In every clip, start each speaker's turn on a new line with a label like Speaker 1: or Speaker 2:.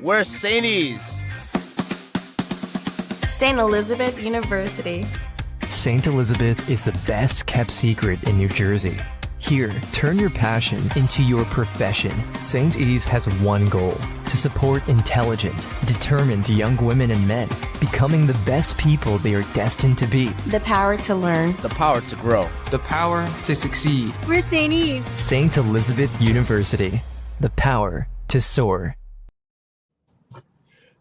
Speaker 1: We're Sainties.
Speaker 2: St. Elizabeth University.
Speaker 3: St. Elizabeth is the best kept secret in New Jersey. Here, turn your passion into your profession. St. E's has one goal: to support intelligent, determined young women and men, becoming the best people they are destined to be.
Speaker 2: The power to learn.
Speaker 1: The power to grow.
Speaker 4: The power to succeed.
Speaker 5: We're St. E's.
Speaker 3: St. Elizabeth University. The power to soar.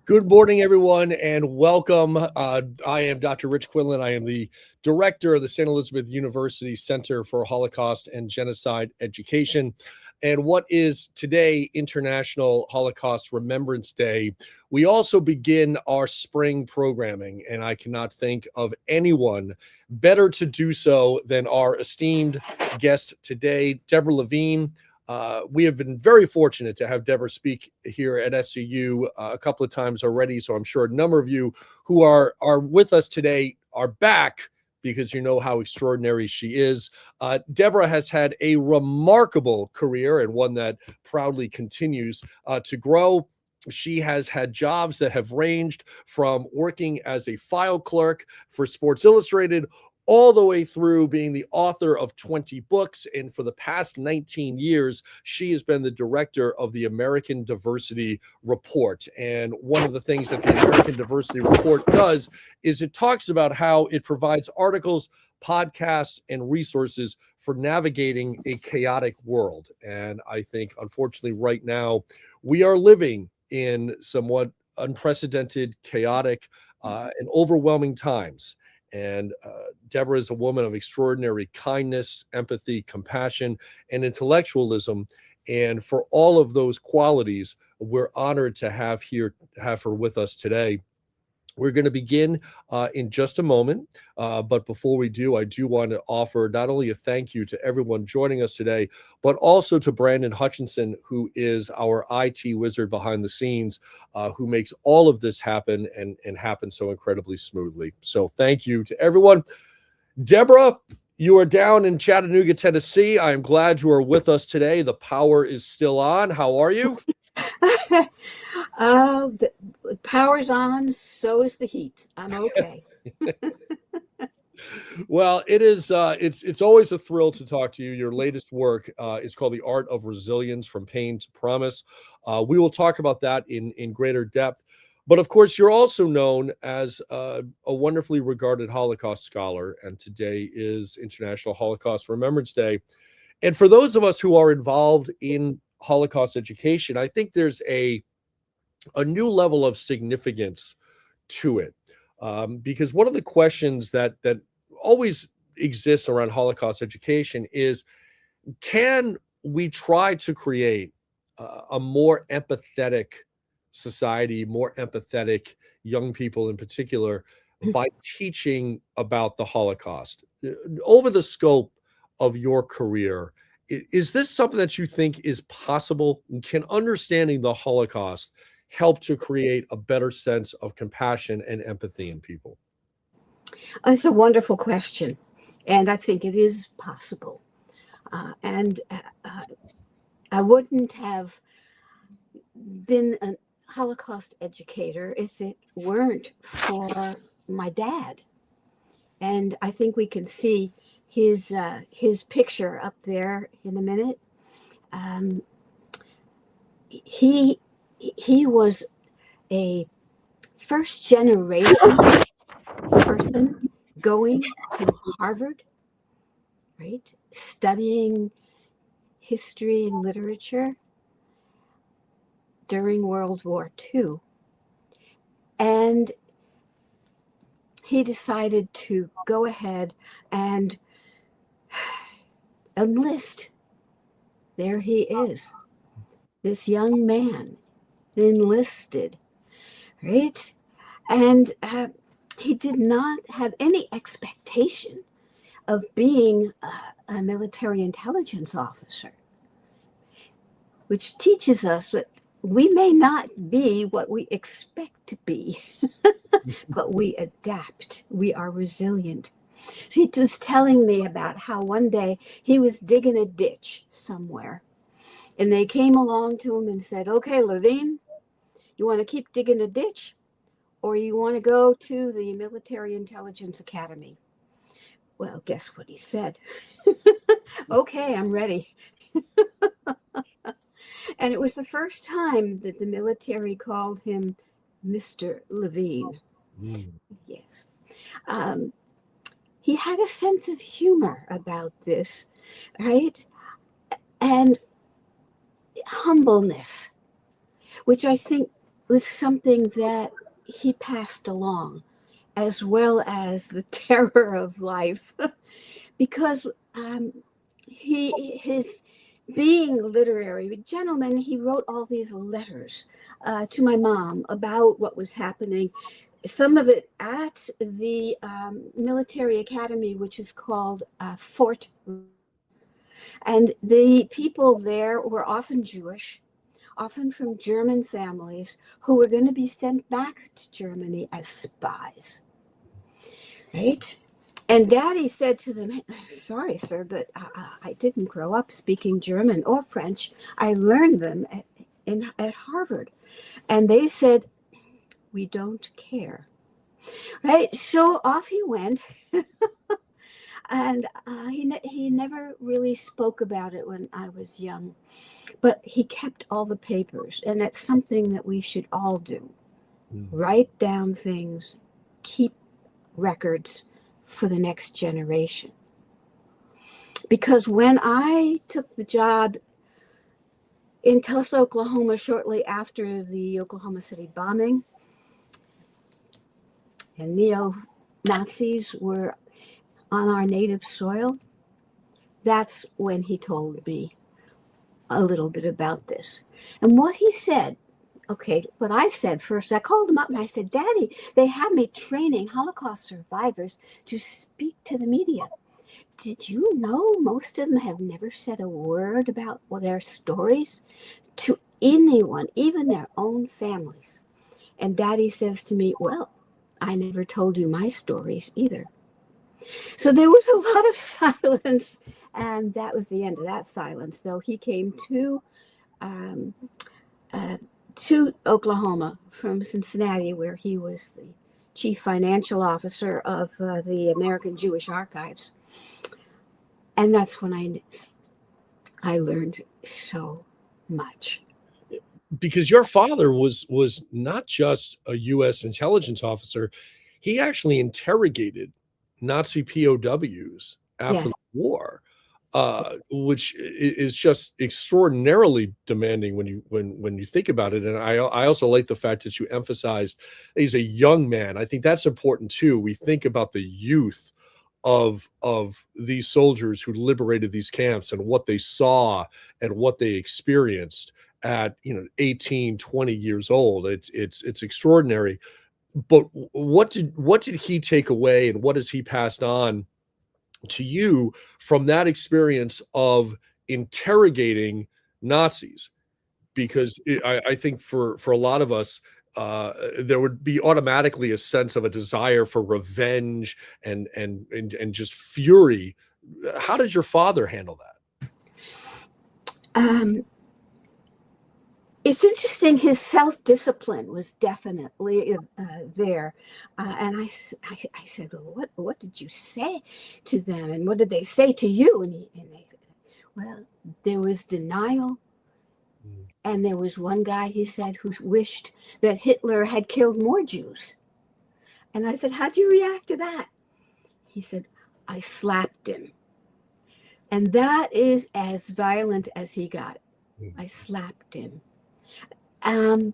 Speaker 6: Good morning, everyone, and welcome. I am Dr. Rich Quinlan. I am the director of the St. Elizabeth University Center for Holocaust and Genocide Education. And what is today International Holocaust Remembrance Day, we also begin our spring programming, and I cannot think of anyone better to do so than our esteemed guest today, Deborah Levine. We have been very fortunate to have Deborah speak here at SCU a couple of times already, so I'm sure a number of you who are with us today are back because you know how extraordinary she is. Deborah has had a remarkable career and one that proudly continues to grow. She has had jobs that have ranged from working as a file clerk for Sports Illustrated all the way through being the author of 20 books. And for the past 19 years, she has been the director of the American Diversity Report. And one of the things that the American Diversity Report does is it talks about how it provides articles, podcasts, and resources for navigating a chaotic world. And I think, unfortunately, right now, we are living in somewhat unprecedented, chaotic, and overwhelming times. And Deborah is a woman of extraordinary kindness, empathy, compassion, and intellectualism. And for all of those qualities, we're honored to have her with us today. We're going to begin in just a moment. But before we do, I do want to offer not only a thank you to everyone joining us today, but also to Brandon Hutchinson, who is our IT wizard behind the scenes, who makes all of this happen and happen so incredibly smoothly. So thank you to everyone. Deborah, you are down in Chattanooga, Tennessee. I am glad you are with us today. The power is still on. How are you?
Speaker 5: The power's on, so is the heat. I'm okay.
Speaker 6: Well, it is. It's always a thrill to talk to you. Your latest work is called "The Art of Resilience: From Pain to Promise." We will talk about that in greater depth. But of course, you're also known as a wonderfully regarded Holocaust scholar, and today is International Holocaust Remembrance Day. And for those of us who are involved in Holocaust education, I think there's a new level of significance to it, because one of the questions that always exists around Holocaust education is, can we try to create a more empathetic society, more empathetic young people in particular, by teaching about the Holocaust? Over the scope of your career, is this something that you think is possible? Can understanding the Holocaust help to create a better sense of compassion and empathy in people?
Speaker 5: It's a wonderful question, and I think it is possible. I wouldn't have been a Holocaust educator if it weren't for my dad. And I think we can see his picture up there in a minute. He was a first generation person going to Harvard, right? Studying history and literature during World War II. And he decided to go ahead and enlist. There he is, this young man enlisted, right? And he did not have any expectation of being a military intelligence officer, which teaches us that we may not be what we expect to be, but we adapt. We are resilient. So he was telling me about how one day he was digging a ditch somewhere, and they came along to him and said, "Okay, Levine, You want to keep digging a ditch, or you want to go to the Military Intelligence Academy? Well, guess what he said? Okay, I'm ready. And it was the first time that the military called him Mr. Levine. Yes. He had a sense of humor about this, right? And humbleness, which I think was something that he passed along, as well as the terror of life, because his being a literary gentleman, he wrote all these letters to my mom about what was happening. Some of it at the military academy, which is called Fort. And the people there were often Jewish, often from German families who were going to be sent back to Germany as spies. Right? And Daddy said to them, sorry, sir, but I didn't grow up speaking German or French. I learned them at Harvard. And they said, we don't care. Right? So off he went. And he never really spoke about it when I was young. But he kept all the papers. And that's something that we should all do. Write down things, keep records for the next generation. Because when I took the job in Tulsa, Oklahoma, shortly after the Oklahoma City bombing, and neo-Nazis were on our native soil, that's when he told me a little bit about this. And what he said, okay, what I said first, I called him up and I said, Daddy, they have me training Holocaust survivors to speak to the media. Did you know most of them have never said a word about their stories to anyone, even their own families? And Daddy says to me, well, I never told you my stories either. So there was a lot of silence, and that was the end of that silence, though he came to Oklahoma from Cincinnati, where he was the chief financial officer of the American Jewish Archives. And that's when I learned so much.
Speaker 6: Because your father was not just a U.S. intelligence officer, he actually interrogated Nazi POWs after
Speaker 5: Yes.
Speaker 6: the war, which is just extraordinarily demanding when you think about it. And I also like the fact that you emphasized he's a young man. I think that's important too. We think about the youth of these soldiers who liberated these camps and what they saw and what they experienced at 18, 20 years old. It's extraordinary. But what did he take away, and what has he passed on to you from that experience of interrogating Nazis? Because I think for a lot of us, there would be automatically a sense of a desire for revenge and just fury. How did your father handle that?
Speaker 5: It's interesting. His self-discipline was definitely there. And I said, well, what did you say to them? And what did they say to you? And they said, well, there was denial. And there was one guy, he said, who wished that Hitler had killed more Jews. And I said, how'd you react to that? He said, I slapped him. And that is as violent as he got. I slapped him. I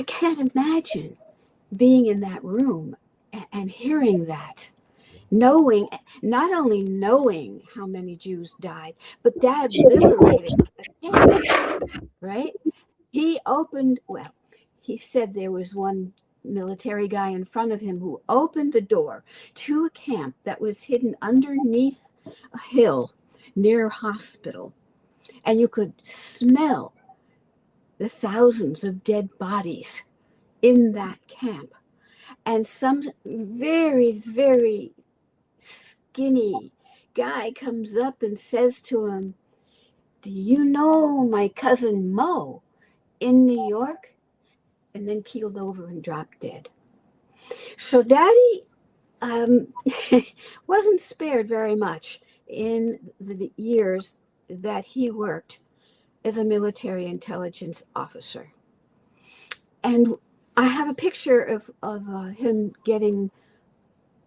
Speaker 5: can't imagine being in that room and hearing that, knowing, not only knowing how many Jews died, but Dad liberated a camp, right? He said there was one military guy in front of him who opened the door to a camp that was hidden underneath a hill near a hospital. And you could smell the thousands of dead bodies in that camp. And some very, very skinny guy comes up and says to him, do you know my cousin Mo? in New York and then keeled over and dropped dead. So Daddy wasn't spared very much in the years that he worked as a military intelligence officer. And I have a picture of him getting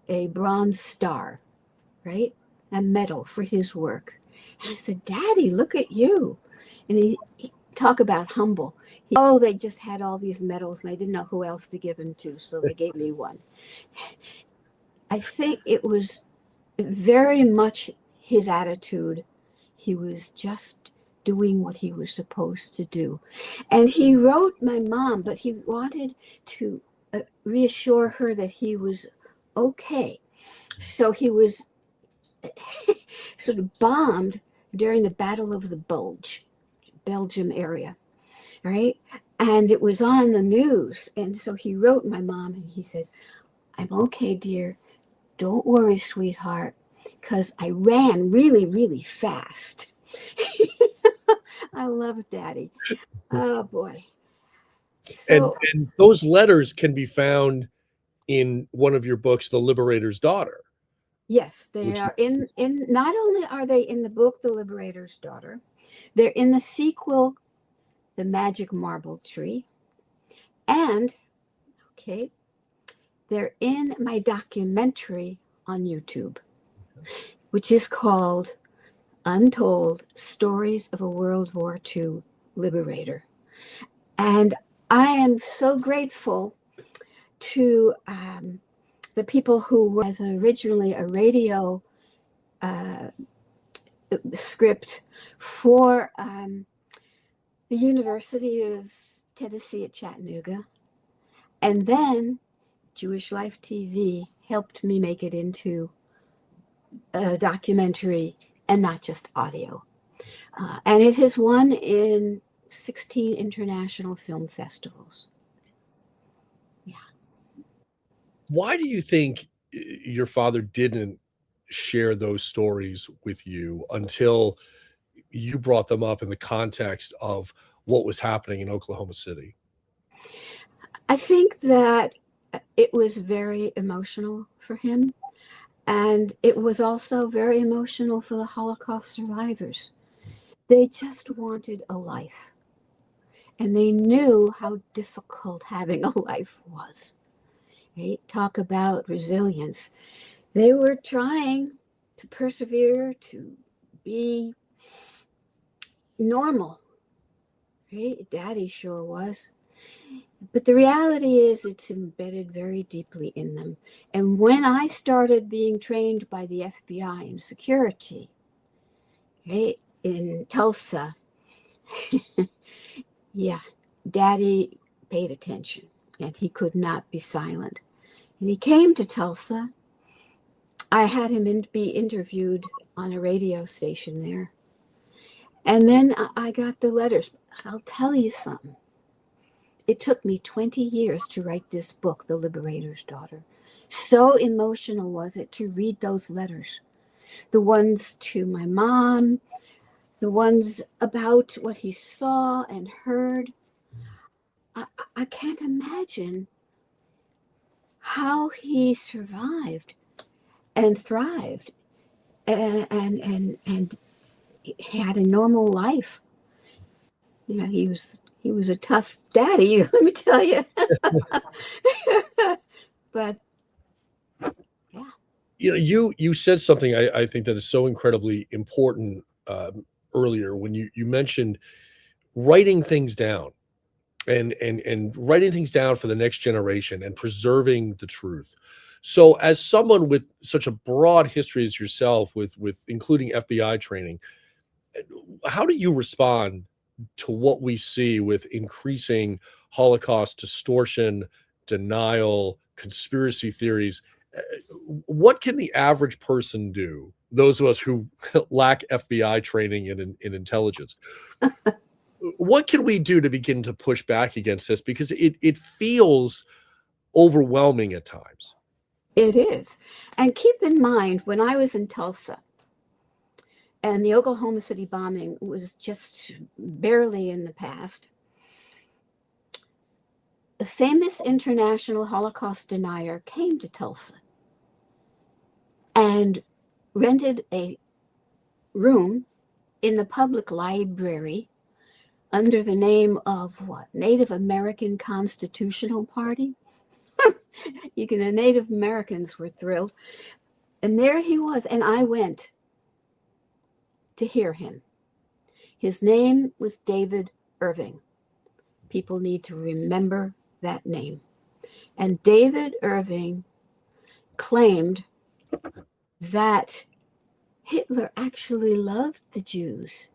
Speaker 5: a Bronze Star, right? A medal for his work. And I said, Daddy, look at you. And he talk about humble. They just had all these medals and they didn't know who else to give them to, so they gave me one. I think it was very much his attitude. He was just doing what he was supposed to do. And he wrote my mom, but he wanted to reassure her that he was okay. So he was sort of bombed during the Battle of the Bulge, Belgium area, right? And it was on the news. And so he wrote my mom and he says, I'm okay, dear. Don't worry, sweetheart, because I ran really, really fast. I love Daddy. Oh, boy. So,
Speaker 6: And those letters can be found in one of your books, The Liberator's Daughter.
Speaker 5: yes, they are in, not only are they in the book, The Liberator's Daughter, they're in the sequel, The Magic Marble Tree, and, okay, they're in my documentary on YouTube, which is called Untold Stories of a World War II Liberator. And I am so grateful to the people who were originally a radio script for the University of Tennessee at Chattanooga. And then Jewish Life TV helped me make it into a documentary and not just audio. And it has won in 16 international film festivals. Yeah.
Speaker 6: Why do you think your father didn't share those stories with you until you brought them up in the context of what was happening in Oklahoma City?
Speaker 5: I think that it was very emotional for him. And it was also very emotional for the Holocaust survivors. They just wanted a life. And they knew how difficult having a life was. Right? Talk about resilience. They were trying to persevere, to be normal. Right? Daddy sure was. But the reality is it's embedded very deeply in them. And when I started being trained by the FBI in security, right, in Tulsa, yeah, Daddy paid attention and he could not be silent. And he came to Tulsa. I had him be interviewed on a radio station there. And then I got the letters. I'll tell you something. It took me 20 years to write this book, The Liberator's Daughter. So emotional was it to read those letters. The ones to my mom, the ones about what he saw and heard. I can't imagine how he survived and thrived and had a normal life. You know, he was a tough daddy, let me tell you. But yeah.
Speaker 6: You said something I think that is so incredibly important earlier when you mentioned writing things down and writing things down for the next generation and preserving the truth. So as someone with such a broad history as yourself, with including FBI training, how do you respond to what we see with increasing Holocaust distortion, denial, conspiracy theories? What can the average person do, those of us who lack FBI training in intelligence? What can we do to begin to push back against this? Because it feels overwhelming at times.
Speaker 5: It is. And keep in mind, when I was in Tulsa and the Oklahoma City bombing was just barely in the past, a famous international Holocaust denier came to Tulsa and rented a room in the public library under the name of what? Native American Constitutional Party? The Native Americans were thrilled. And there he was, and I went to hear him. His name was David Irving. People need to remember that name. And David Irving claimed that Hitler actually loved the Jews.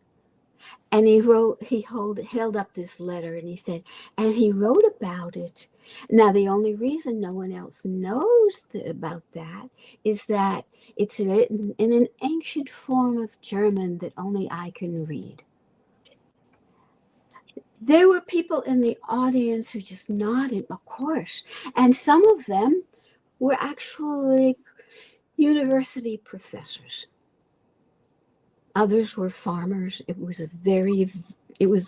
Speaker 5: And he held up this letter and he said, and he wrote about it. Now, the only reason no one else knows about that is that it's written in an ancient form of German that only I can read. There were people in the audience who just nodded, of course. And some of them were actually university professors. Others were farmers. It was a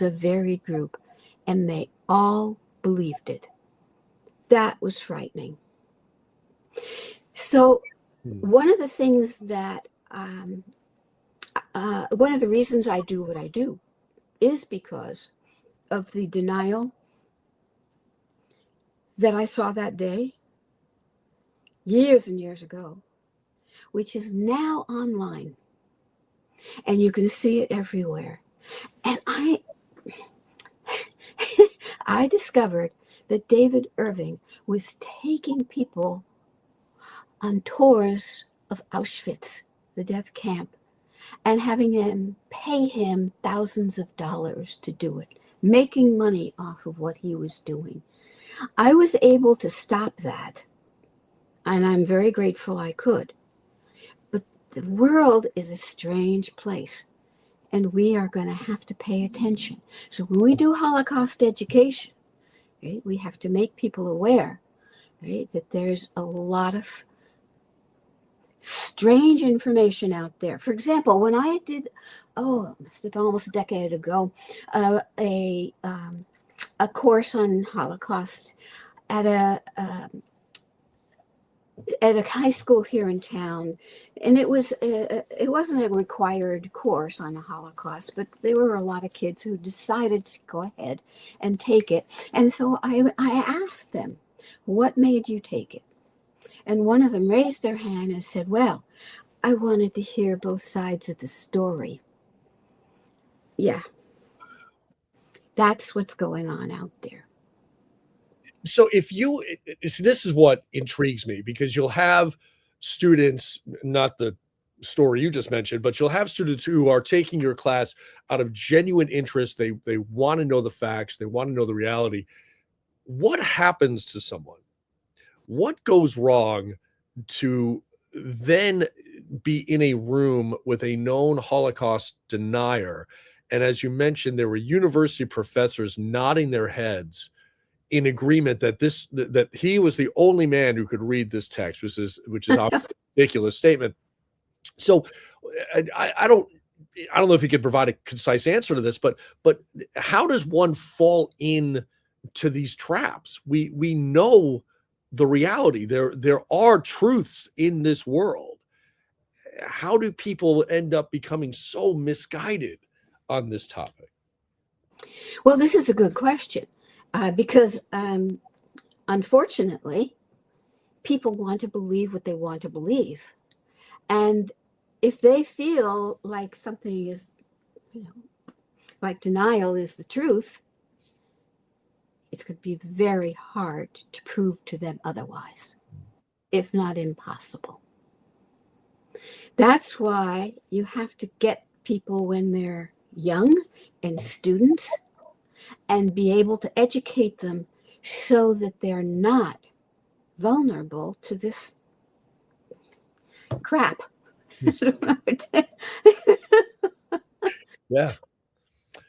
Speaker 5: varied group, and they all believed it. That was frightening. So one of the things that, one of the reasons I do what I do is because of the denial that I saw that day, years and years ago, which is now online. And you can see it everywhere. And I discovered that David Irving was taking people on tours of Auschwitz, the death camp, and having them pay him thousands of dollars to do it, making money off of what he was doing. I was able to stop that, and I'm very grateful I could. But the world is a strange place, and we are going to have to pay attention. So when we do Holocaust education, right, we have to make people aware, right, that there's a lot of strange information out there. For example, when I did, it must have been almost a decade ago, a course on Holocaust at a high school here in town, and it wasn't a required course on the Holocaust, but there were a lot of kids who decided to go ahead and take it. And so I asked them, what made you take it? And one of them raised their hand and said, well, I wanted to hear both sides of the story. Yeah. That's what's going on out there.
Speaker 6: So this is what intrigues me, because you'll have students, not the story you just mentioned, but you'll have students who are taking your class out of genuine interest. They want to know the facts. They want to know the reality. What happens to someone? What goes wrong to then be in a room with a known Holocaust denier? And as you mentioned, there were university professors nodding their heads in agreement that he was the only man who could read this text, which is a ridiculous statement. So I don't know if you could provide a concise answer to this, but how does one fall in to these traps? We know the reality. There are truths in this world. How do people end up becoming so misguided on this topic?
Speaker 5: Well, this is a good question. Because unfortunately, people want to believe what they want to believe. And if they feel like something is, like denial is the truth, it's going to be very hard to prove to them otherwise, if not impossible. That's why you have to get people when they're young and students, and be able to educate them so that they're not vulnerable to this crap.
Speaker 6: Yeah.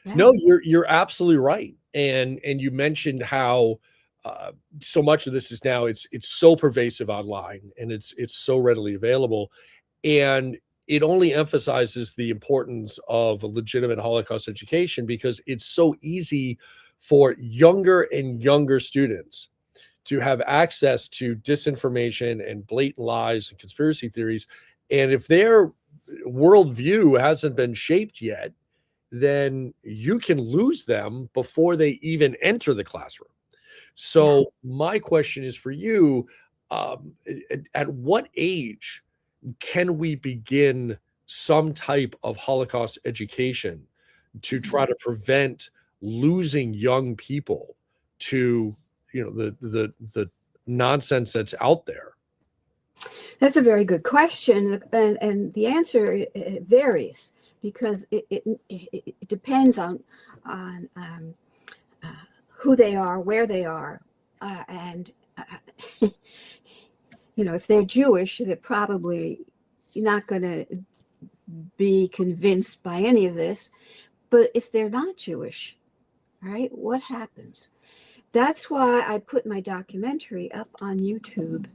Speaker 6: No, you're absolutely right. And you mentioned how so much of this is now it's so pervasive online, and it's so readily available, and it only emphasizes the importance of a legitimate Holocaust education, because it's so easy for younger and younger students to have access to disinformation and blatant lies and conspiracy theories. And if their worldview hasn't been shaped yet, then you can lose them before they even enter the classroom. So my question is for you, at what age can we begin some type of Holocaust education to try to prevent losing young people to, the nonsense that's out there?
Speaker 5: That's a very good question, and the answer it varies because it depends on who they are, where they are, and if they're Jewish, they're probably not going to be convinced by any of this. But if they're not Jewish, right, what happens? That's why I put my documentary up on YouTube,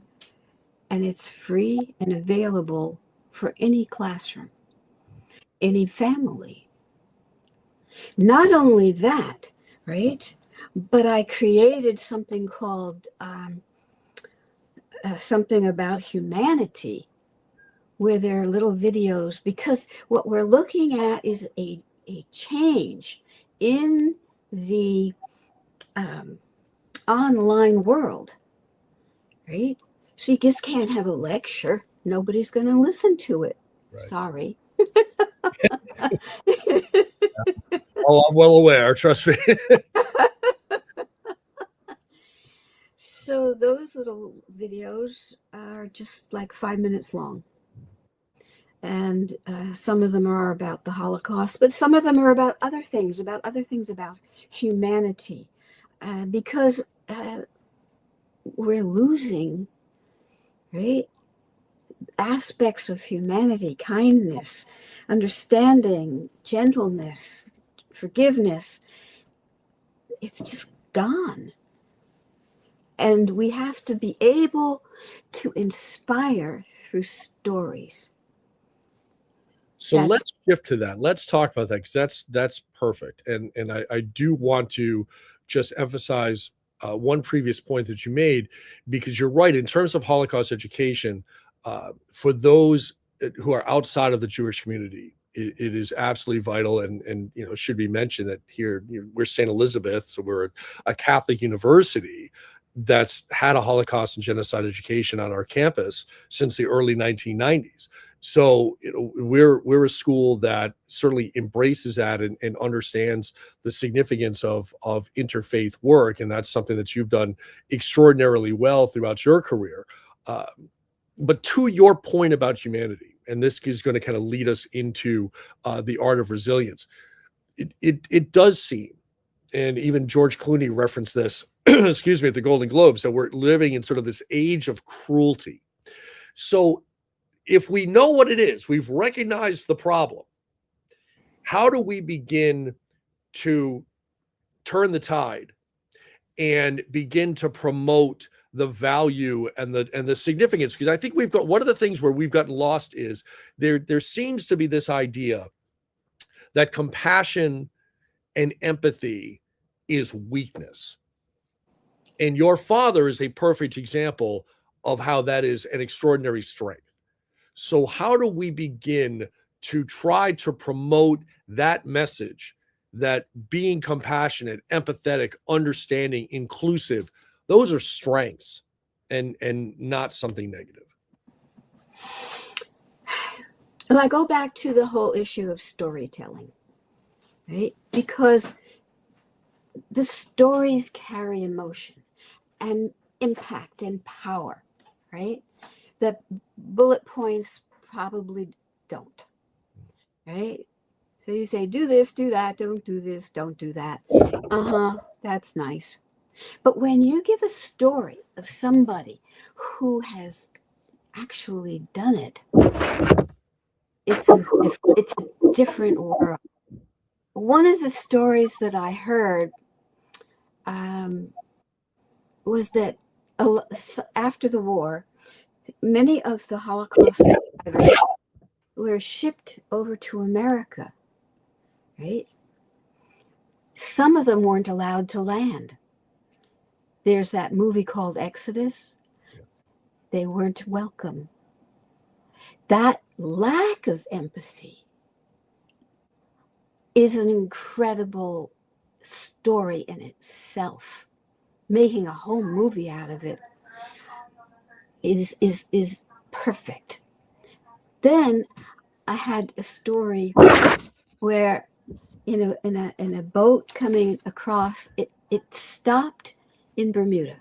Speaker 5: and it's free and available for any classroom, any family. Not only that, right, but I created something called something about humanity, where there are little videos, because what we're looking at is a change in the online world, right? So you just can't have a lecture. Nobody's going to listen to it. Right. Sorry.
Speaker 6: Oh, I'm well aware. Trust me.
Speaker 5: So those little videos are just like 5 minutes long. And some of them are about the Holocaust, but some of them are about other things about humanity. Because we're losing, right, aspects of humanity, kindness, understanding, gentleness, forgiveness. It's just gone. And we have to be able to inspire through stories.
Speaker 6: So let's shift to that. Let's talk about that, because that's perfect. And I do want to just emphasize one previous point that you made, because you're right. In terms of Holocaust education, for those who are outside of the Jewish community, it is absolutely vital, and it should be mentioned that here we're St. Elizabeth, so we're a Catholic university that's had a Holocaust and genocide education on our campus since the early 1990s. So we're a school that certainly embraces that and understands the significance of interfaith work, and that's something that you've done extraordinarily well throughout your career. But to your point about humanity, and this is going to kind of lead us into the art of resilience, it does seem, and even George Clooney referenced this, excuse me, at the Golden Globes, that we're living in sort of this age of cruelty. So if we know what it is, we've recognized the problem, how do we begin to turn the tide and begin to promote the value and the significance? Because I think we've got, one of the things where we've gotten lost is there seems to be this idea that compassion and empathy is weakness. And your father is a perfect example of how that is an extraordinary strength. So how do we begin to try to promote that message, that being compassionate, empathetic, understanding, inclusive, those are strengths and not something negative?
Speaker 5: Well, I go back to the whole issue of storytelling, right? Because the stories carry emotion and impact and power, right? The bullet points probably don't, right? So you say, do this, do that, don't do this, don't do that. That's nice. But when you give a story of somebody who has actually done it, it's a different world. One of the stories that I heard was that after the war, many of the Holocaust survivors were shipped over to America, right? Some of them weren't allowed to land. There's that movie called Exodus. They weren't welcome. That lack of empathy is an incredible story in itself. Making a whole movie out of it is perfect. Then I had a story where in a boat coming across, it stopped in Bermuda,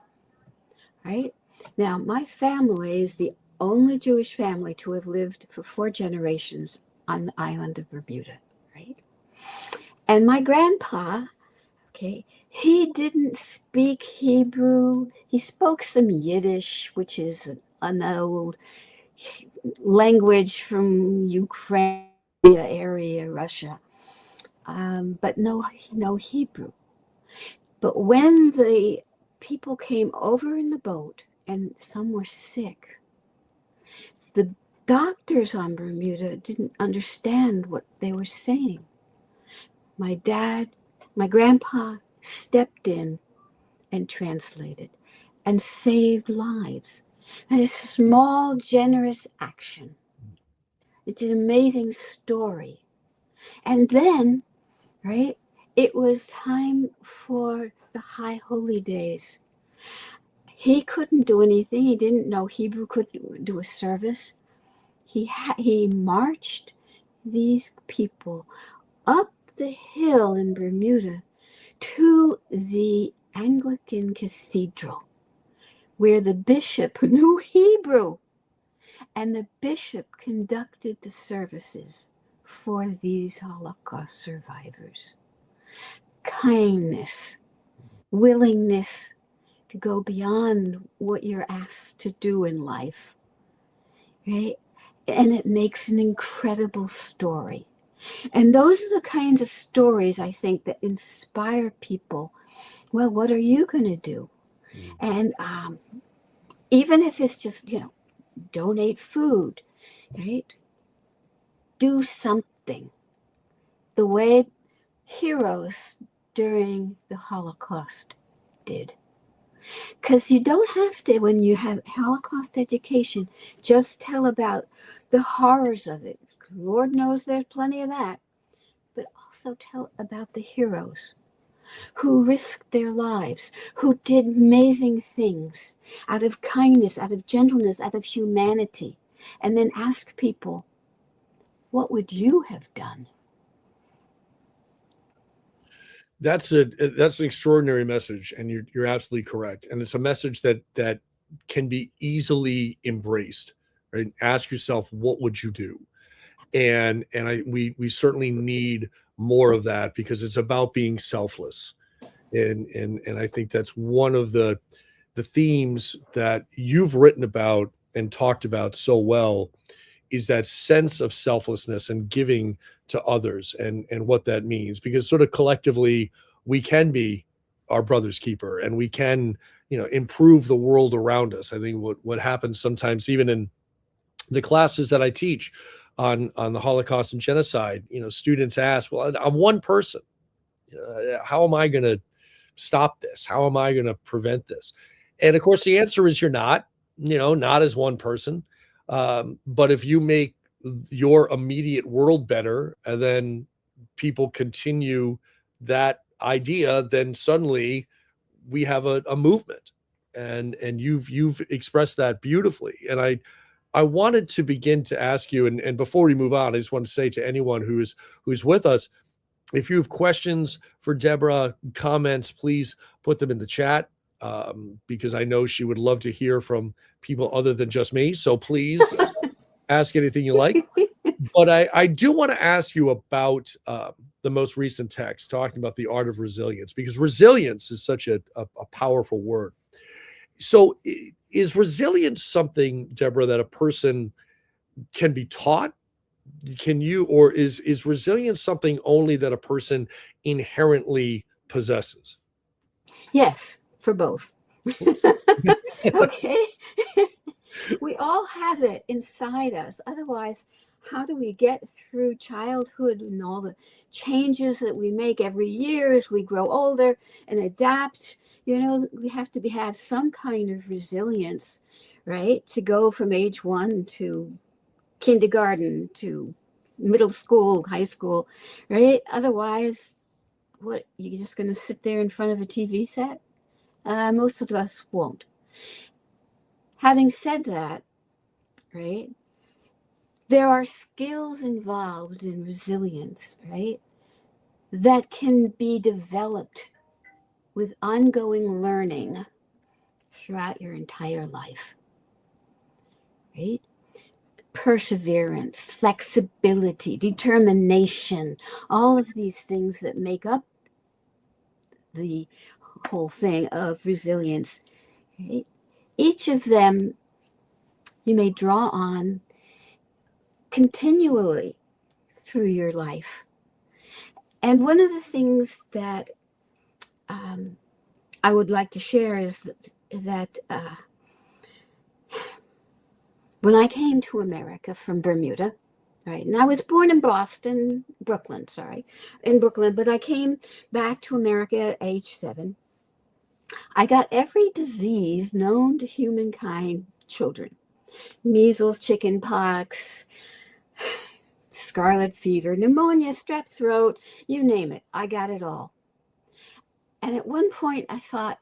Speaker 5: right? Now, my family is the only Jewish family to have lived for 4 generations on the island of Bermuda, right? And my grandpa, okay, he didn't speak Hebrew. He spoke some Yiddish, which is an old language from Ukraine area, Russia, but no Hebrew. But when the people came over in the boat and some were sick, the doctors on Bermuda didn't understand what they were saying. My grandpa stepped in and translated and saved lives. And a small, generous action. It's an amazing story. And then, right, it was time for the High Holy Days. He couldn't do anything. He didn't know Hebrew, couldn't do a service. He marched these people up the hill in Bermuda to the Anglican Cathedral, where the bishop knew Hebrew, and the bishop conducted the services for these Holocaust survivors. Kindness, willingness to go beyond what you're asked to do in life, right? And it makes an incredible story. And those are the kinds of stories, I think, that inspire people. Well, what are you going to do? And even if it's just, donate food, right? Do something the way heroes during the Holocaust did. Because you don't have to, when you have Holocaust education, just tell about the horrors of it. Lord knows there's plenty of that. But also tell about the heroes who risked their lives, who did amazing things out of kindness, out of gentleness, out of humanity. And then ask people, what would you have done?
Speaker 6: That's an extraordinary message, and you're absolutely correct. And it's a message that can be easily embraced. Right? Ask yourself, what would you do? And we certainly need more of that, because it's about being selfless. And I think that's one of the themes that you've written about and talked about so well, is that sense of selflessness and giving to others, and what that means, because sort of collectively we can be our brother's keeper, and we can improve the world around us. I think what happens sometimes, even in the classes that I teach on the Holocaust and genocide, students ask, well, I'm one person, how am I going to stop this? How am I going to prevent this? And of course the answer is you're not as one person. But if you make your immediate world better, and then people continue that idea, then suddenly we have a movement. And you've expressed that beautifully. And I wanted to begin to ask you, and before we move on, I just want to say to anyone who's with us, if you have questions for Deborah, comments, please put them in the chat, because I know she would love to hear from people other than just me. So please ask anything you like. But I do want to ask you about the most recent text talking about the art of resilience, because resilience is such a powerful word. So is resilience something, Deborah, that a person can be taught? Or is resilience something only that a person inherently possesses?
Speaker 5: Yes, for both. Okay. We all have it inside us. Otherwise, how do we get through childhood and all the changes that we make every year as we grow older and adapt? We have to have some kind of resilience, right? To go from age 1 to kindergarten to middle school, high school, right? Otherwise, what, you're just going to sit there in front of a TV set? Most of us won't. Having said that, right, there are skills involved in resilience, right, that can be developed with ongoing learning throughout your entire life, right? Perseverance, flexibility, determination, all of these things that make up the whole thing of resilience, right? Each of them you may draw on continually through your life. And one of the things that I would like to share is that when I came to America from Bermuda, right, and I was born in Brooklyn, but I came back to America at age 7. I got every disease known to humankind, children: measles, chicken pox, scarlet fever, pneumonia, strep throat, you name it. I got it all. And at one point I thought,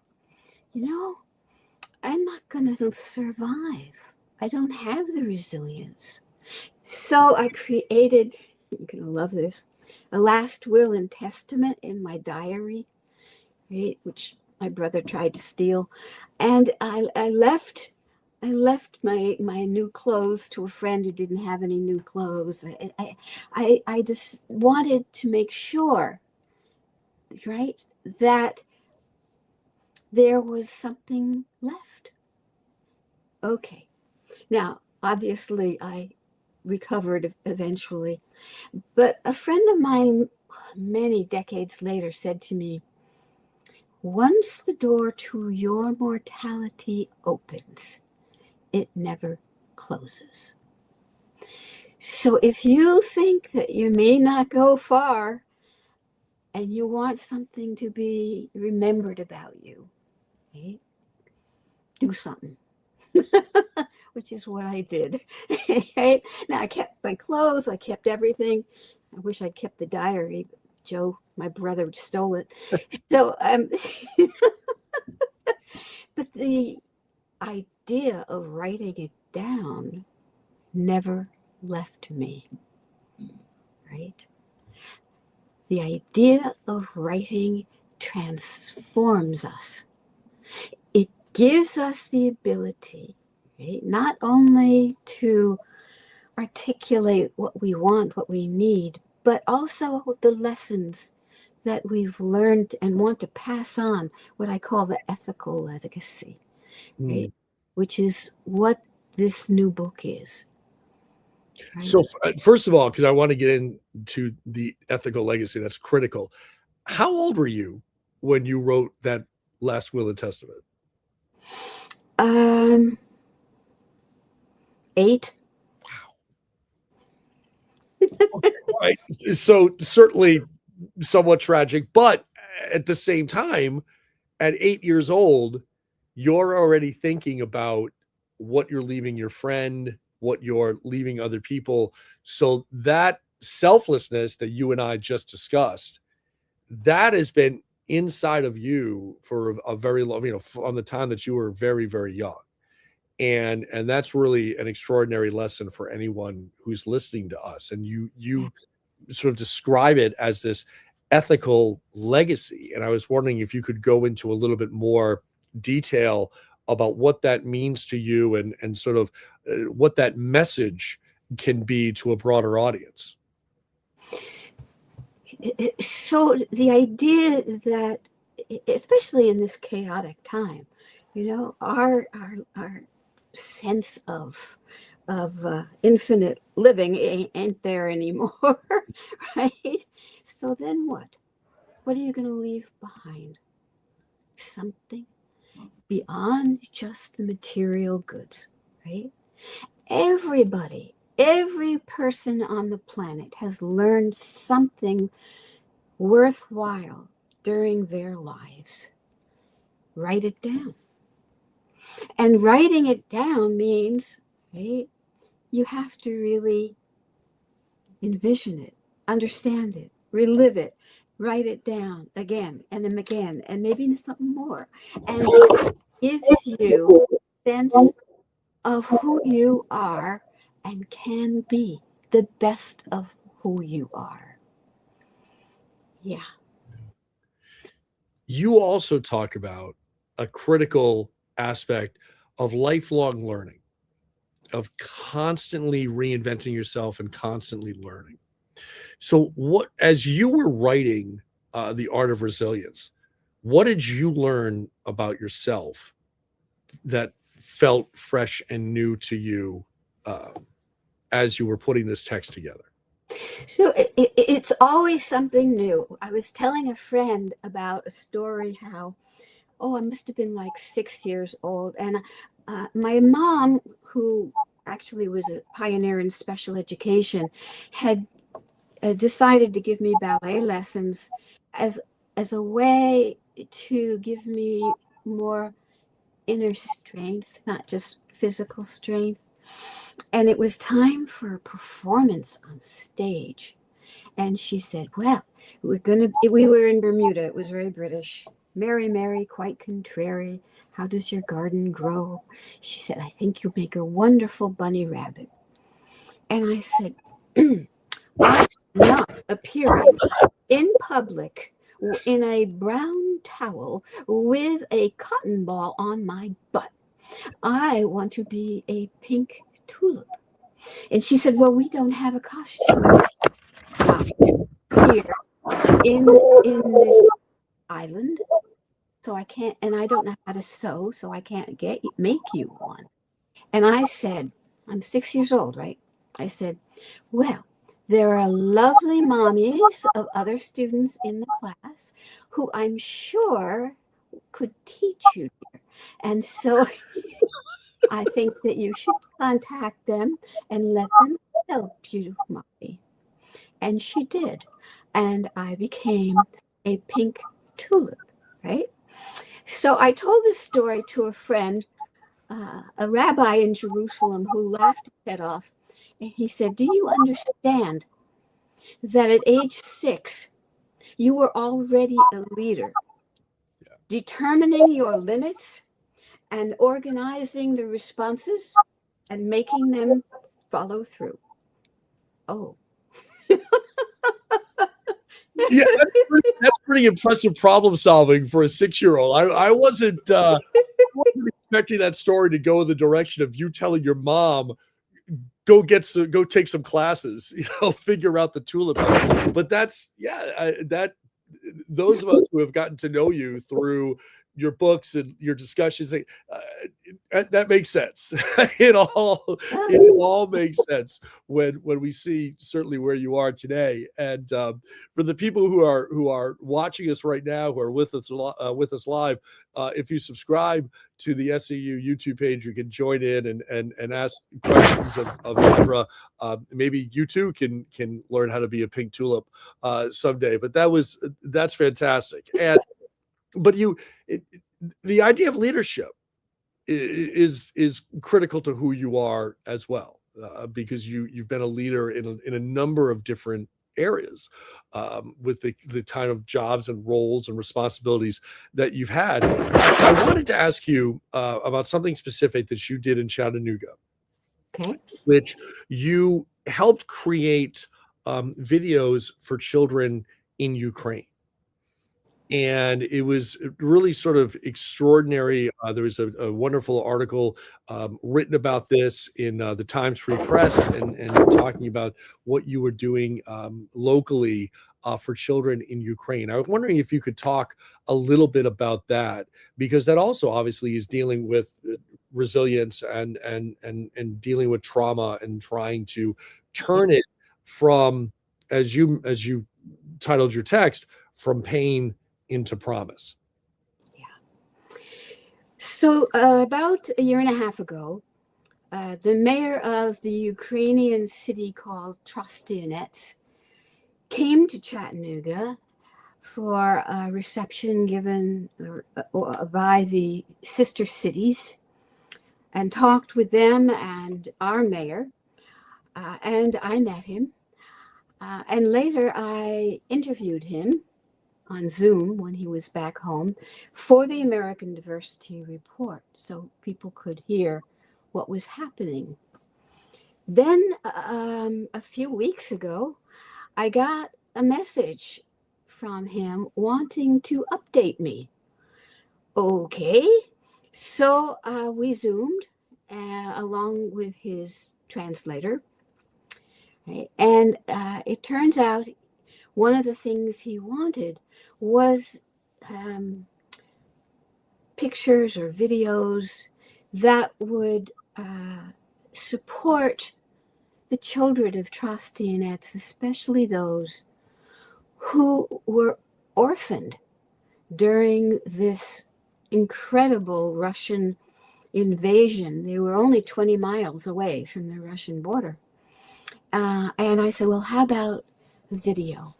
Speaker 5: I'm not going to survive. I don't have the resilience. So I created, you're going to love this, a last will and testament in my diary, right, which my brother tried to steal. And I left my new clothes to a friend who didn't have any new clothes. I just wanted to make sure, right, that there was something left. Okay. Now, obviously, I recovered eventually, but a friend of mine many decades later said to me, once the door to your mortality opens, it never closes. So if you think that you may not go far and you want something to be remembered about you, right, do something. Which is what I did. Right? Now I kept my clothes, I kept everything. I wish I'd kept the diary, but Joe, my brother, stole it. So, but the idea of writing it down never left me, right? The idea of writing transforms us. It gives us the ability, right, not only to articulate what we want, what we need, but also the lessons that we've learned and want to pass on, what I call the ethical legacy, right? Which is what this new book is. Right?
Speaker 6: So, first of all, because I want to get into the ethical legacy, that's critical. How old were you when you wrote that last will and testament?
Speaker 5: 8.
Speaker 6: Okay, right. So certainly somewhat tragic, but at the same time, at 8 years old, you're already thinking about what you're leaving your friend, what you're leaving other people. So that selflessness that you and I just discussed, that has been inside of you for a very long, from the time that you were very, very young. And that's really an extraordinary lesson for anyone who's listening to us. And you sort of describe it as this ethical legacy. And I was wondering if you could go into a little bit more detail about what that means to you and sort of what that message can be to a broader audience.
Speaker 5: So the idea that, especially in this chaotic time, our sense of infinite living ain't there anymore, right? So then what? What are you going to leave behind? Something beyond just the material goods, right? Everybody Every person on the planet has learned something worthwhile during their lives. Write it down. And writing it down means, right, you have to really envision it, understand it, relive it, write it down again and then again, and maybe something more. And it gives you a sense of who you are and can be the best of who you are. Yeah.
Speaker 6: You also talk about a critical aspect of lifelong learning, of constantly reinventing yourself and constantly learning. So, what, as you were writing The Art of Resilience, what did you learn about yourself that felt fresh and new to you uh, as you were putting this text together?
Speaker 5: So it's always something new. I was telling a friend about a story how, I must have been like 6 years old. And my mom, who actually was a pioneer in special education, had decided to give me ballet lessons as a way to give me more inner strength, not just physical strength. And it was time for a performance on stage. And she said, well, we were in Bermuda. It was very British. Mary, Mary, quite contrary. How does your garden grow? She said, I think you make a wonderful bunny rabbit. And I said, I'm not appearing in public in a brown towel with a cotton ball on my butt. I want to be a pink tulip. And she said, well, we don't have a costume here in this island, so I can't, and I don't know how to sew, so I can't make you one. And I said, I'm 6 years old, right? I said, well, there are lovely mommies of other students in the class who I'm sure could teach you, dear. And so I think that you should contact them and let them help you, mommy. And she did. And I became a pink tulip, right? So I told this story to a friend, a rabbi in Jerusalem, who laughed his head off. And he said, do you understand that at age 6, you were already a leader, determining your limits and organizing the responses and making them follow through? Oh.
Speaker 6: Yeah, that's pretty impressive problem solving for a 6-year-old. I wasn't expecting that story to go in the direction of you telling your mom, go take some classes, figure out the tulip. But that's, those of us who have gotten to know you through your books and your discussions, that makes sense. It all makes sense when we see certainly where you are today. And for the people who are watching us right now, who are with us live, if you subscribe to the SEU YouTube page, you can join in and ask questions of Deborah. Maybe you too can learn how to be a pink tulip someday. But that's fantastic. But the idea of leadership is critical to who you are as well, because you've been a leader in a number of different areas, with the kind of jobs and roles and responsibilities that you've had. I wanted to ask you about something specific that you did in Chattanooga,
Speaker 5: Okay.
Speaker 6: which you helped create videos for children in Ukraine. And it was really sort of extraordinary. There was a wonderful article written about this in the Times Free Press, and talking about what you were doing locally for children in Ukraine. I was wondering if you could talk a little bit about that, because that also obviously is dealing with resilience and dealing with trauma and trying to turn it from, as you titled your text, from pain into promise.
Speaker 5: Yeah. So about a year and a half ago, the mayor of the Ukrainian city called Trostianets came to Chattanooga for a reception given by the sister cities and talked with them and our mayor. And I met him. And later I interviewed him on Zoom when he was back home for the American Diversity Report so people could hear what was happening. Then a few weeks ago, I got a message from him wanting to update me. Okay, so we Zoomed along with his translator. Right? And it turns out one of the things he wanted was pictures or videos that would support the children of Trostianets, especially those who were orphaned during this incredible Russian invasion. They were only 20 miles away from the Russian border. And I said, well, how about video?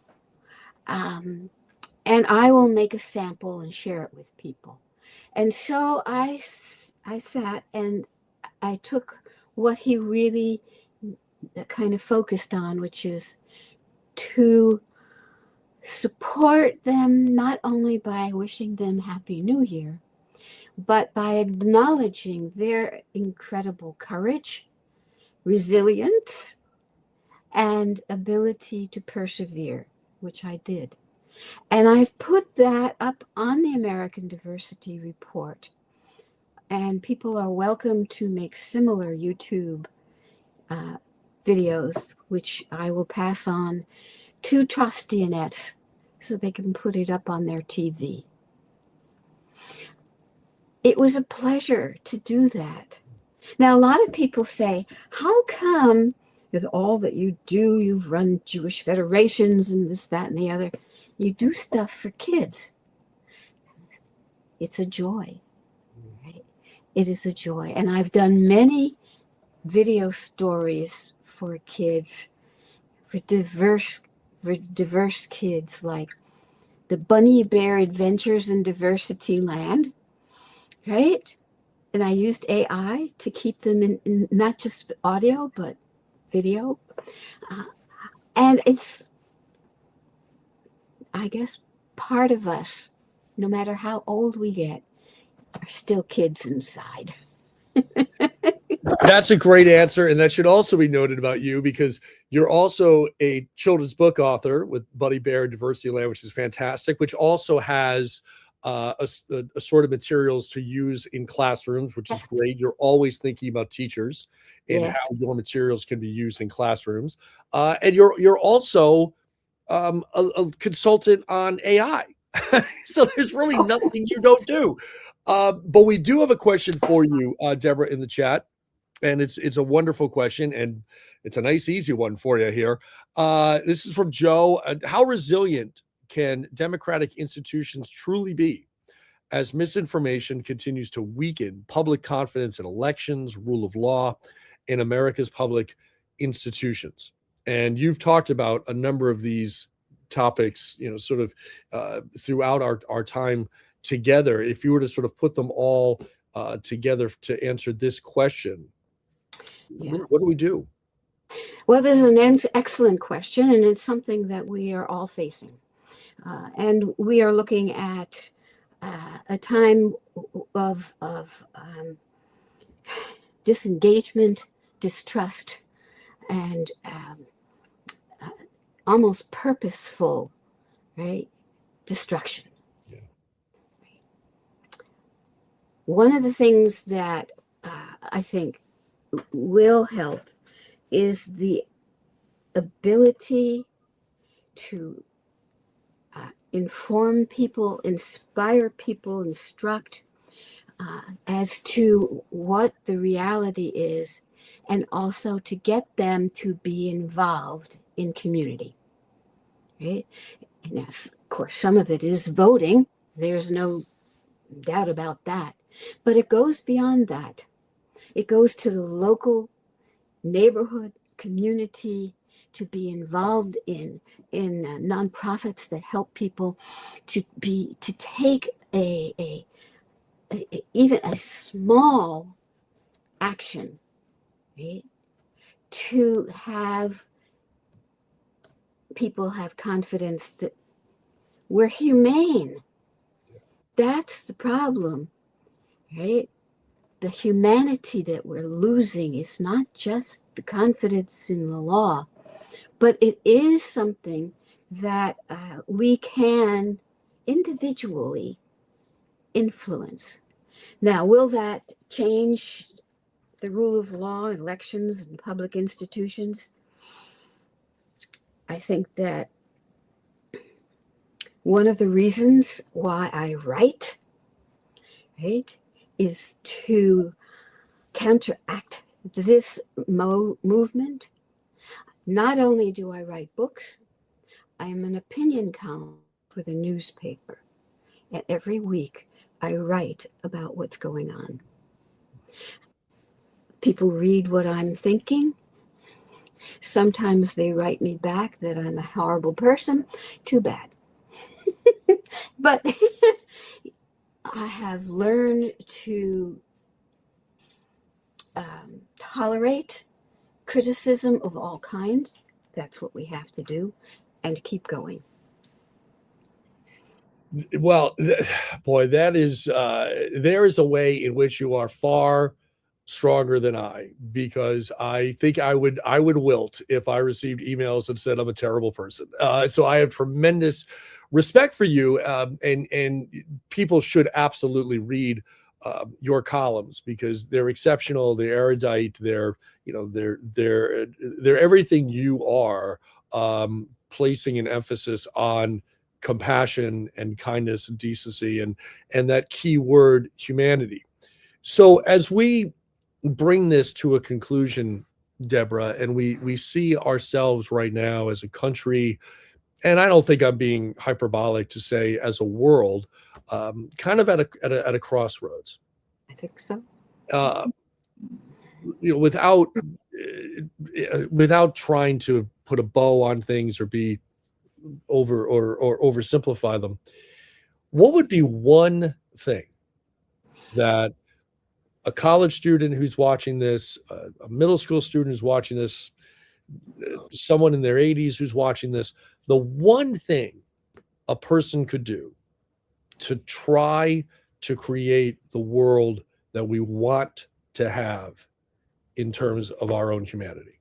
Speaker 5: And I will make a sample and share it with people. And so I sat and I took what he really kind of focused on, which is to support them not only by wishing them Happy New Year, but by acknowledging their incredible courage, resilience, and ability to persevere, which I did. And I've put that up on the American Diversity Report. And people are welcome to make similar YouTube videos, which I will pass on to Trostianets so they can put it up on their TV. It was a pleasure to do that. Now, a lot of people say, how come with all that you do, you've run Jewish federations and this, that, and the other, you do stuff for kids? It's a joy, right? It is a joy. And I've done many video stories for kids, for diverse kids, like the Bunny Bear Adventures in Diversity Land, right? And I used AI to keep them in not just audio, but video. And it's, I guess, part of us, no matter how old we get, are still kids inside.
Speaker 6: That's a great answer. And that should also be noted about you because you're also a children's book author with Bunny Bear Diversity Land, which is fantastic, which also has a sort of materials to use in classrooms, which is great. You're always thinking about teachers and how your materials can be used in classrooms. And you're also a consultant on AI. So there's really nothing you don't do. But we do have a question for you, Deborah, in the chat. And it's a wonderful question, and it's a nice, easy one for you here. This is from Joe. How resilient can democratic institutions truly be as misinformation continues to weaken public confidence in elections, rule of law, in America's public institutions? And you've talked about a number of these topics, sort of throughout our time together. If you were to sort of put them all together to answer this question, what do we do?
Speaker 5: Well, there's an excellent question, and it's something that we are all facing. And we are looking at a time of disengagement, distrust, and almost purposeful, right, destruction. Yeah. One of the things that I think will help is the ability to inform people, inspire people, instruct as to what the reality is, and also to get them to be involved in community. Right? And yes, of course, some of it is voting. There's no doubt about that. But it goes beyond that. It goes to the local neighborhood community to be involved in nonprofits that help people to take even a small action, right? To have people have confidence that we're humane. That's the problem, right? The humanity that we're losing is not just the confidence in the law, but it is something that we can individually influence. Now, will that change the rule of law, elections, and public institutions? I think that one of the reasons why I write, right, is to counteract this movement. Not only do I write books, I am an opinion columnist for the newspaper. And every week I write about what's going on. People read what I'm thinking. Sometimes they write me back that I'm a horrible person. Too bad. But I have learned to tolerate criticism of all kinds. That's what we have to do, and keep going.
Speaker 6: Well, boy, that is there is a way in which you are far stronger than I, because I think I would wilt if I received emails that said I'm a terrible person. So I have tremendous respect for you, and people should absolutely read your columns, because they're exceptional, they're erudite, they're everything you are, placing an emphasis on compassion and kindness and decency, and that key word humanity. So as we bring this to a conclusion, Deborah, and we see ourselves right now as a country, and I don't think I'm being hyperbolic to say as a world, kind of at a crossroads.
Speaker 5: I think so.
Speaker 6: Uh, without trying to put a bow on things or be oversimplify them, what would be one thing that a college student who's watching this, a middle school student who's watching this, someone in their 80s who's watching this, the one thing a person could do to try to create the world that we want to have in terms of our own humanity?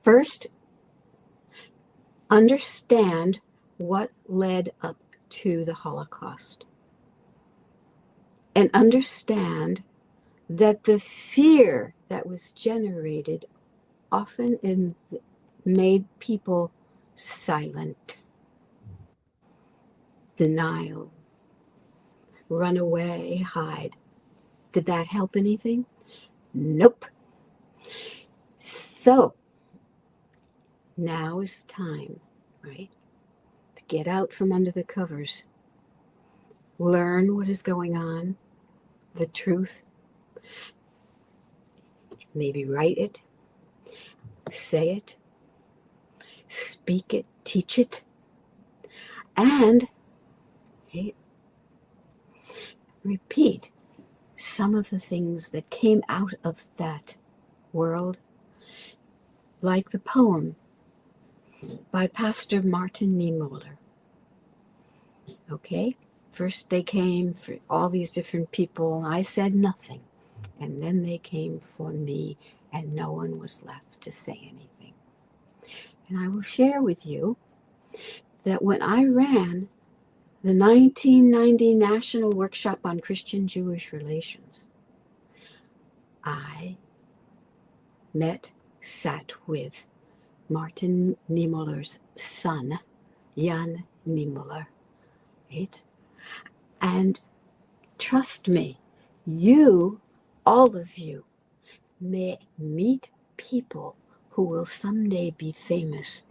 Speaker 5: First, understand what led up to the Holocaust, and understand that the fear that was generated often made people silent. Denial, run away, hide. Did that help anything? Nope. So now is time, right, to get out from under the covers, learn what is going on, the truth, maybe write it, say it, speak it, teach it, and repeat some of the things that came out of that world, like the poem by Pastor Martin Niemöller. Okay, first they came for all these different people, and I said nothing, and then they came for me, and no one was left to say anything. And I will share with you that when I ran the 1990 National Workshop on Christian-Jewish Relations, I sat with Martin Niemöller's son, Jan Niemöller, right? And trust me, all of you, may meet people who will someday be famous.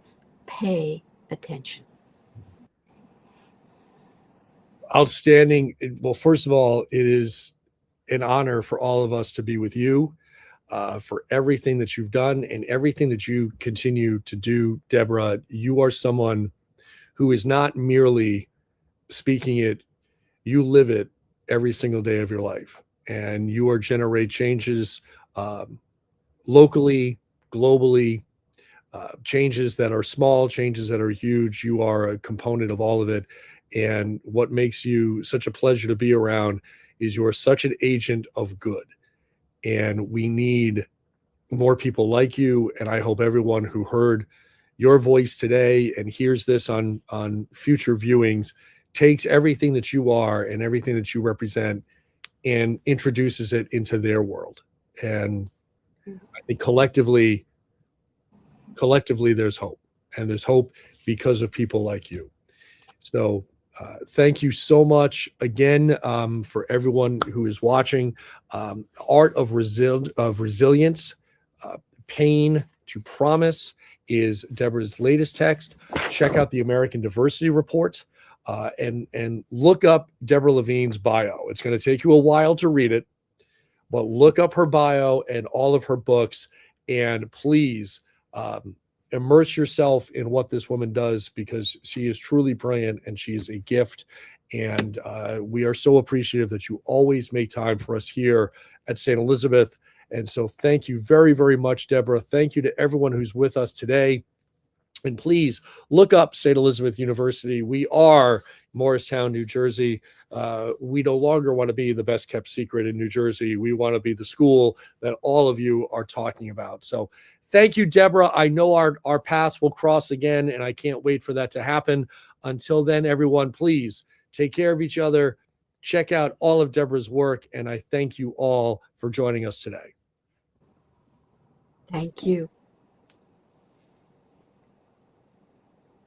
Speaker 5: Pay attention.
Speaker 6: Outstanding. Well, first of all, it is an honor for all of us to be with you, for everything that you've done and everything that you continue to do. Deborah, you are someone who is not merely speaking it, you live it every single day of your life. And you are generate changes locally, globally, changes that are small, changes that are huge. You are a component of all of it. And what makes you such a pleasure to be around is you are such an agent of good. And we need more people like you. And I hope everyone who heard your voice today and hears this on future viewings takes everything that you are and everything that you represent and introduces it into their world. And I think collectively there's hope, and there's hope because of people like you. So thank you so much again, for everyone who is watching. Art of Resilience, Pain to Promise is Deborah's latest text. Check out the American Diversity Report, and look up Deborah Levine's bio. It's going to take you a while to read it, but look up her bio and all of her books, and please immerse yourself in what this woman does, because she is truly brilliant and she is a gift. And we are so appreciative that you always make time for us here at St. Elizabeth. And so thank you very, very much, Deborah. Thank you to everyone who's with us today. And please look up St. Elizabeth University. We are Morristown, New Jersey. We no longer want to be the best kept secret in New Jersey. We want to be the school that all of you are talking about. So thank you, Deborah. I know our paths will cross again, and I can't wait for that to happen. Until then, everyone, please take care of each other. Check out all of Deborah's work, and I thank you all for joining us today.
Speaker 5: Thank you.